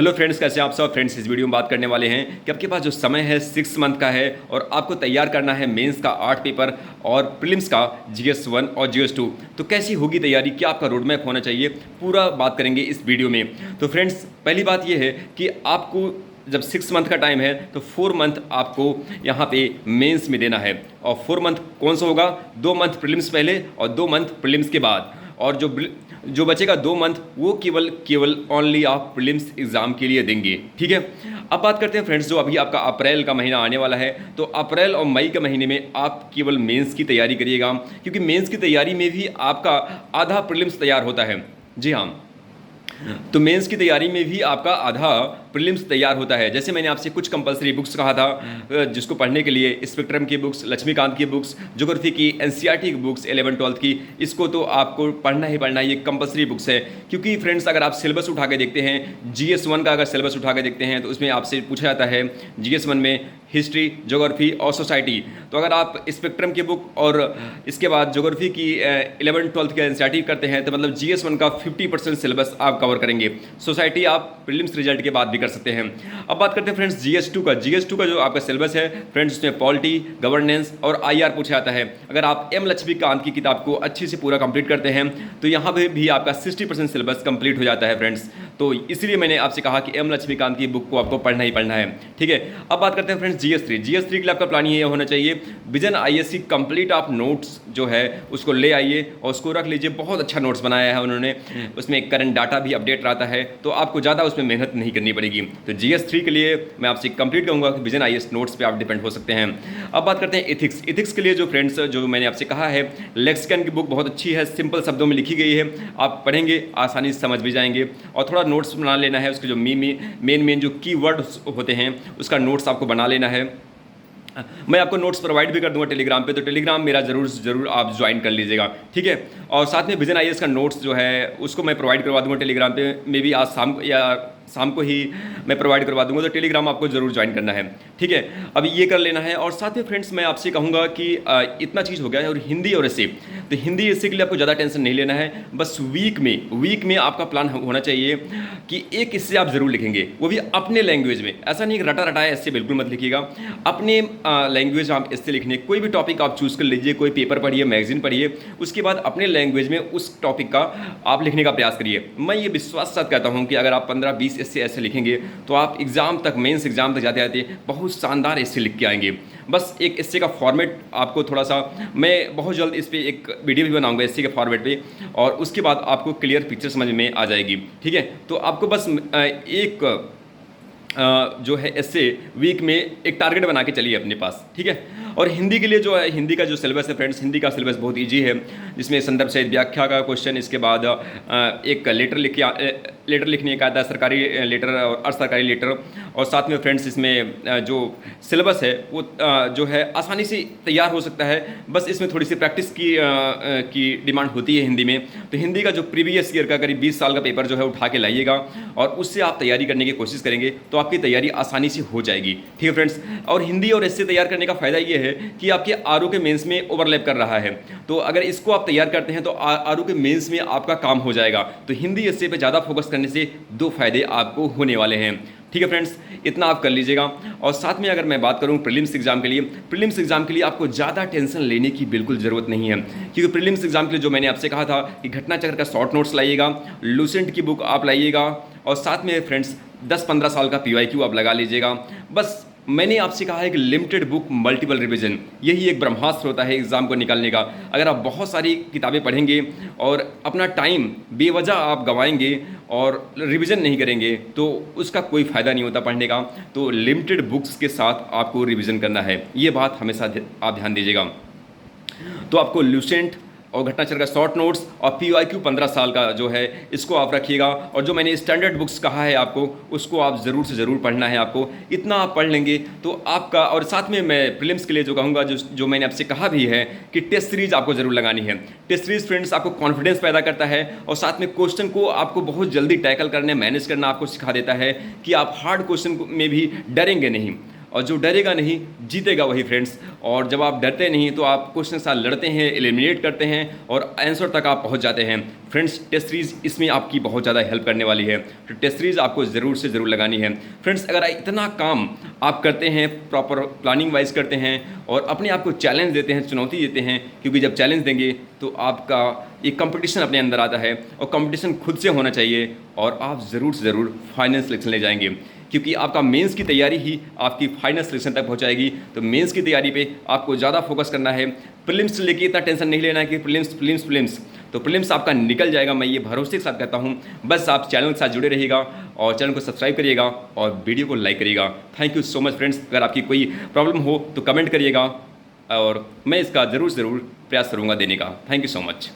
Hello friends, कैसे हैं आप सब। फ्रेंड्स, इस वीडियो में बात करने वाले हैं कि आपके पास जो समय है 6 मंथ का है और आपको तैयार करना है मेंस का 8 पेपर और प्रीलिम्स का GS1 और GS2। तो कैसी होगी तैयारी, क्या आपका रोड मैप होना चाहिए, पूरा बात करेंगे इस वीडियो में। तो फ्रेंड्स, पहली बात यह है कि आपको जब 6 मंथ का टाइम है तो 4 मंथ आपको यहाँ पे मेंस में देना है। और 4 मंथ कौन सा होगा? 2 मंथ प्रीलिम्स पहले और 2 मंथ प्रीलिम्स के बाद। और जो बचेगा 2 मंथ वो केवल ओनली आप प्रीलिम्स एग्जाम के लिए देंगे। ठीक है, अब बात करते हैं फ्रेंड्स, जो अभी आपका अप्रैल का महीना आने वाला है, तो अप्रैल और मई के महीने में आप केवल मेंस की तैयारी करिएगा, क्योंकि मेंस की तैयारी में भी आपका आधा प्रीलिम्स तैयार होता है। जी हाँ, तो मेंस की तैयारी में भी आपका आधा प्रीलिम्स तैयार होता है। जैसे मैंने आपसे कुछ कंपलसरी बुक्स कहा था जिसको पढ़ने के लिए, स्पेक्ट्रम की बुक्स, लक्ष्मीकांत की बुक्स, ज्योग्राफी की, NCERT की बुक्स 11-12 की, इसको तो आपको पढ़ना ही पढ़ना है, ये कंपलसरी बुक्स है। क्योंकि फ्रेंड्स, अगर आप सिलेबस उठा के देखते हैं, GS1 का अगर सिलेबस उठा के देखते हैं तो उसमें आपसे पूछा जाता है GS1 में हिस्ट्री, ज्योग्राफी और सोसाइटी। तो अगर आप स्पेक्ट्रम की बुक और इसके बाद ज्योग्राफी की 11-12 के NCERT करते हैं तो मतलब GS1 का 50% सिलेबस आप कवर करेंगे। सोसाइटी आप प्रीलिम्स रिजल्ट के बाद भी कर सकते हैं। अब बात करते हैं फ्रेंड्स GS2 का जो आपका सिलेबस है फ्रेंड्स, उसमें पॉलिटी, गवर्नेंस और IR पूछा जाता है। अगर आप M लक्ष्मीकांत की किताब को अच्छे से पूरा कंप्लीट करते हैं तो यहाँ पे भी आपका 60% सिलेबस कंप्लीट हो जाता है फ्रेंड्स। तो इसलिए मैंने आपसे कहा कि M लक्ष्मीकांत की बुक को आपको पढ़ना ही पढ़ना है। ठीक है, अब बात करते हैं फ्रेंड्स GS3 के लिए आपका प्लान ये होना चाहिए, विजन IAS की कंप्लीट आप नोट्स जो है उसको ले आइए और उसको रख लीजिए। बहुत अच्छा नोट्स बनाया है उन्होंने, उसमें करंट डाटा भी अपडेट रहता है, तो आपको ज़्यादा उसमें मेहनत नहीं करनी पड़ेगी। तो GS3 के लिए मैं आपसे कंप्लीट कहूँगा कि विजन IAS नोट्स पे आप डिपेंड हो सकते हैं। अब बात करते हैं एथिक्स के लिए, जो फ्रेंड्स जो मैंने आपसे कहा है, लेक्सिकन की बुक बहुत अच्छी है, सिंपल शब्दों में लिखी गई है, आप पढ़ेंगे आसानी से समझ भी जाएंगे। और थोड़ा नोट्स बना लेना है, उसके जो मेन जो कीवर्ड्स होते हैं उसका नोट्स आपको बना लेना है। मैं आपको नोट्स प्रोवाइड भी कर दूंगा टेलीग्राम पे, तो टेलीग्राम मेरा जरूर आप ज्वाइन कर लीजिएगा। ठीक है, और साथ में विजन IAS का नोट्स जो है उसको मैं प्रोवाइड करवा दूंगा टेलीग्राम पे, मे बी आज शाम को ही मैं प्रोवाइड करवा दूंगा, तो टेलीग्राम आपको जरूर ज्वाइन करना है। ठीक है, अब ये कर लेना है। और साथ में फ्रेंड्स, मैं आपसे कहूँगा कि इतना चीज़ हो गया है। और हिंदी और एसे, तो हिंदी एसे के लिए आपको ज़्यादा टेंशन नहीं लेना है। बस वीक में आपका प्लान होना चाहिए कि एक इससे आप जरूर लिखेंगे, वो भी अपने लैंग्वेज में। ऐसा नहीं कि रटा रटाया ऐसे बिल्कुल मत लिखिएगा, अपने लैंग्वेज में आप इससे लिखने। कोई भी टॉपिक आप चूज़ कर लीजिए, कोई पेपर पढ़िए, मैगजीन पढ़िए, उसके बाद अपने लैंग्वेज में उस टॉपिक का आप लिखने का प्रयास करिए। मैं ये विश्वास के साथ कहता हूँ कि अगर आप 15-20 ऐसे लिखेंगे तो आप एग्जाम तक, मेंस एग्जाम तक जाते जाते बहुत शानदार ऐसे लिख के आएंगे। बस एक एस्से का फॉर्मेट आपको थोड़ा सा, मैं बहुत जल्द इस पर एक वीडियो भी बनाऊंगा एस्से के फॉर्मेट पे, और उसके बाद आपको क्लियर पिक्चर समझ में आ जाएगी। ठीक है, तो आपको बस एक जो है एस्से वीक में एक टारगेट बना के चलिए अपने पास। ठीक है, और हिंदी के लिए जो है, हिंदी का जो सिलेबस है फ्रेंड्स, हिंदी का सिलेबस बहुत इजी है, जिसमें संदर्भ सहित व्याख्या का क्वेश्चन, इसके बाद एक लेटर लिखने का आता है, सरकारी लेटर और असरकारी लेटर। और साथ में फ्रेंड्स इसमें जो सिलेबस है वो जो है आसानी से तैयार हो सकता है, बस इसमें थोड़ी सी प्रैक्टिस की डिमांड होती है हिंदी में। तो हिंदी का जो प्रीवियस ईयर का करीब 20 साल का पेपर जो है उठा के लाइएगा और उससे आप तैयारी करने की कोशिश करेंगे तो आपकी तैयारी आसानी से हो जाएगी। ठीक है फ्रेंड्स, और हिंदी और एस्से तैयार करने का फ़ायदा ये है कि आपके आरओ के मेंस में ओवरलैप कर रहा है, तो अगर इसको आप तैयार करते हैं तो आरओ के मेंस में आपका काम हो जाएगा। तो हिंदी एस्से पे ज़्यादा फोकस करने से 2 फायदे आपको होने वाले हैं। ठीक है फ्रेंड्स, इतना आप कर लीजिएगा। और साथ में अगर मैं बात करूं प्रीलिम्स एग्जाम के लिए आपको ज़्यादा टेंशन लेने की बिल्कुल ज़रूरत नहीं है, क्योंकि प्रीलिम्स एग्जाम के लिए जो मैंने आपसे कहा था कि घटना चक्र का शॉर्ट नोट्स लाइएगा, लूसेंट की बुक आप लाइएगा, और साथ में फ्रेंड्स 10-15 साल का PYQ आप लगा लीजिएगा। बस मैंने आपसे कहा है कि लिमिटेड बुक मल्टीपल रिवीजन, यही एक ब्रह्मास्त्र होता है एग्ज़ाम को निकालने का। अगर आप बहुत सारी किताबें पढ़ेंगे और अपना टाइम बेवजह आप गंवाएंगे और रिवीजन नहीं करेंगे तो उसका कोई फ़ायदा नहीं होता पढ़ने का। तो लिमिटेड बुक्स के साथ आपको रिवीजन करना है, ये बात हमेशा आप ध्यान दीजिएगा। तो आपको लूसेंट और घटनाचक्र का शॉर्ट नोट्स और PYQ 15 साल का जो है इसको आप रखिएगा, और जो मैंने स्टैंडर्ड बुक्स कहा है आपको उसको आप ज़रूर से ज़रूर पढ़ना है। आपको इतना आप पढ़ लेंगे तो आपका, और साथ में मैं प्रीलिम्स के लिए जो कहूँगा, जो मैंने आपसे कहा भी है कि टेस्ट सीरीज आपको ज़रूर लगानी है। टेस्ट सीरीज फ्रेंड्स आपको कॉन्फिडेंस पैदा करता है, और साथ में क्वेश्चन को आपको बहुत जल्दी टैकल करने, मैनेज करना आपको सिखा देता है कि आप हार्ड क्वेश्चन में भी डरेंगे नहीं। और जो डरेगा नहीं जीतेगा वही फ्रेंड्स। और जब आप डरते नहीं तो आप क्वेश्चन के साथ लड़ते हैं, एलिमिनेट करते हैं और आंसर तक आप पहुंच जाते हैं फ्रेंड्स। टेस्ट सीरीज इसमें आपकी बहुत ज़्यादा हेल्प करने वाली है, तो टेस्ट सीरीज आपको ज़रूर से ज़रूर लगानी है फ्रेंड्स। अगर इतना काम आप करते हैं, प्रॉपर प्लानिंग वाइज करते हैं और अपने आप को चैलेंज देते हैं, चुनौती देते हैं, क्योंकि जब चैलेंज देंगे तो आपका एक कंपटीशन अपने अंदर आता है और कंपटीशन खुद से होना चाहिए और आप ज़रूर से ज़रूर फाइनल सिलेक्शन ले जाएंगे, क्योंकि आपका मेंस की तैयारी ही आपकी फाइनल सिलेक्शन तक पहुंचाएगी। तो मेंस की तैयारी पे आपको ज़्यादा फोकस करना है, प्रीलिम्स से लेके इतना टेंशन नहीं लेना है कि प्रीलिम्स। तो प्रीलिम्स आपका निकल जाएगा, मैं ये भरोसे के साथ कहता हूँ। बस आप चैनल के साथ जुड़े रहिएगा और चैनल को सब्सक्राइब करिएगा और वीडियो को लाइक करिएगा। Thank you so much friends. अगर आपकी कोई प्रॉब्लम हो तो कमेंट करिएगा और मैं इसका ज़रूर प्रयास करूँगा देने का। Thank you so much.